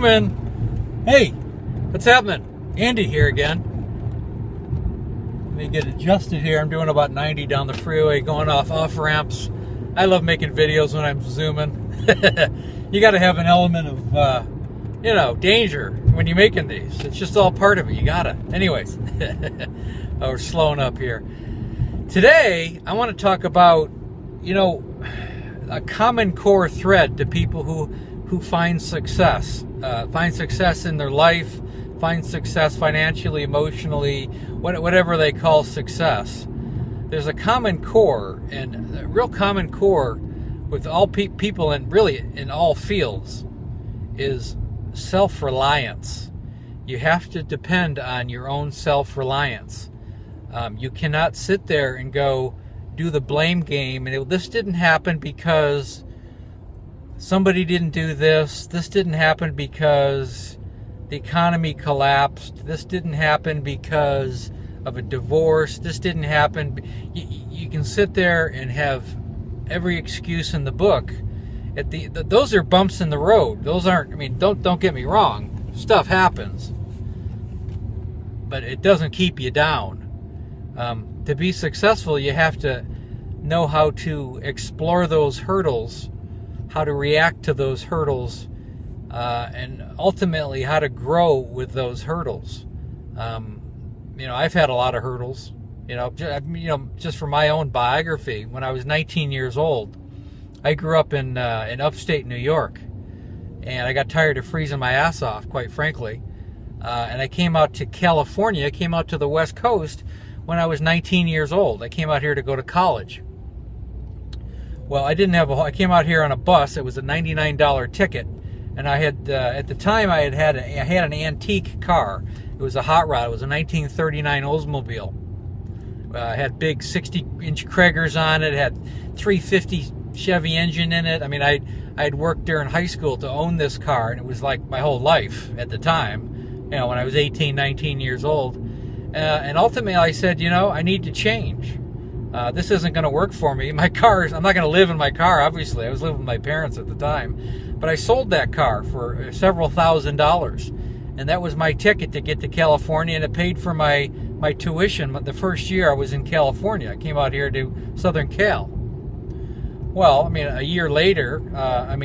zooming. Hey, what's happening? Andy here again. Let me get adjusted here. I'm doing about 90 down the freeway, going off ramps. I love making videos when I'm zooming. You got to have an element of, danger when you're making these. It's just all part of it. You got to. Anyways, we're slowing up here. Today, I want to talk about, a common core thread to people who find success in their life, find success financially, emotionally, whatever they call success. There's a common core, and a real common core with all people and really in all fields is self-reliance. You have to depend on your own self-reliance. You cannot sit there and go do the blame game and this didn't happen because somebody didn't do this. This didn't happen because the economy collapsed. This didn't happen because of a divorce. This didn't happen. You can sit there and have every excuse in the book. Those are bumps in the road. Those aren't. I mean, don't get me wrong. Stuff happens, but it doesn't keep you down. To be successful, you have to know how to explore those hurdles, how to react to those hurdles, and ultimately how to grow with those hurdles. I've had a lot of hurdles. Just for my own biography, when I was 19 years old, I grew up in upstate New York, and I got tired of freezing my ass off, quite frankly. And I came out to California. I came out to the West Coast when I was 19 years old. I came out here to go to college. Well, I came out here on a bus. It was a $99 ticket, and I had at the time I had an antique car. It was a hot rod. It was a 1939 Oldsmobile. It had big 60-inch Kragers on it. It had 350 Chevy engine in it. I mean, I'd worked during high school to own this car, and it was like my whole life at the time. When I was 18, 19 years old. And ultimately I said, I need to change. This isn't going to work for me. I'm not going to live in my car, obviously. I was living with my parents at the time. But I sold that car for several $1,000s. And that was my ticket to get to California, and it paid for my tuition the first year I was in California. I came out here to Southern Cal. Well, a year later, I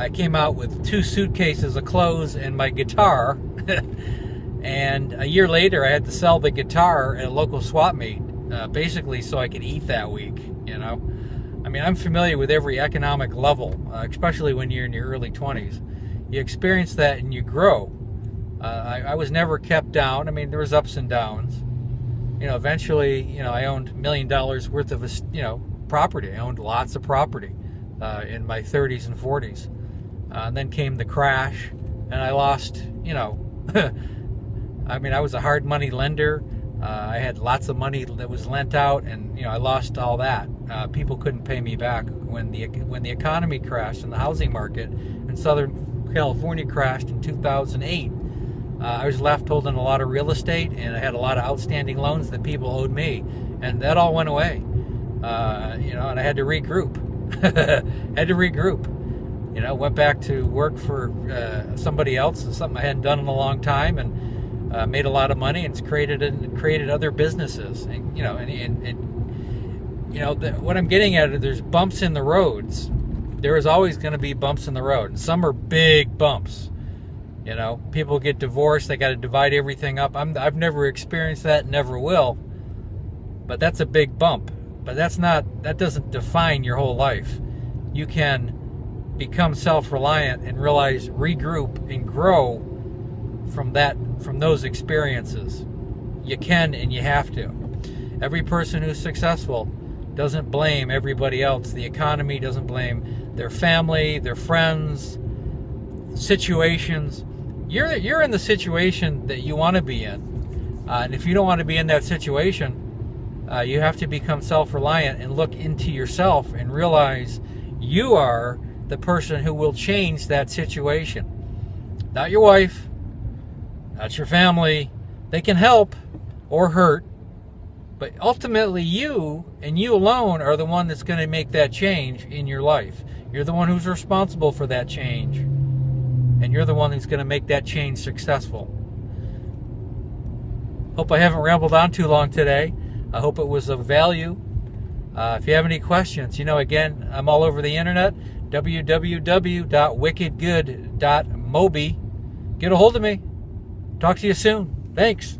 came out with 2 suitcases of clothes and my guitar. And a year later, I had to sell the guitar at a local swap meet, basically so I could eat that week, I'm familiar with every economic level, especially when you're in your early 20s. You experience that and you grow. I was never kept down. There was ups and downs. Eventually, I owned $1 million worth of, property. I owned lots of property in my 30s and 40s. And then came the crash, and I lost, I was a hard money lender. I had lots of money that was lent out, and I lost all that. People couldn't pay me back when the economy crashed and the housing market in Southern California crashed in 2008. I was left holding a lot of real estate, and I had a lot of outstanding loans that people owed me, and that all went away. And I had to regroup. Went back to work for somebody else, and something I hadn't done in a long time, and made a lot of money, and it's created other businesses. And what I'm getting at is there's bumps in the roads. There is always going to be bumps in the road, and some are big bumps. People get divorced, they got to divide everything up. I've never experienced that, never will. But that's a big bump. But that doesn't define your whole life. You can become self-reliant and regroup and grow from those experiences. You can and you have to. Every person who's successful doesn't blame everybody else. The economy doesn't blame their family, their friends, situations. You're in the situation that you want to be in. And if you don't want to be in that situation, you have to become self-reliant and look into yourself and realize you are the person who will change that situation. Not your wife, not your family. They can help or hurt, but ultimately you and you alone are the one that's going to make that change in your life. You're the one who's responsible for that change. and you're the one who's going to make that change successful. Hope I haven't rambled on too long today. I hope it was of value. If you have any questions, again, I'm all over the internet, www.wickedgood.mobi. Get a hold of me. Talk to you soon. Thanks.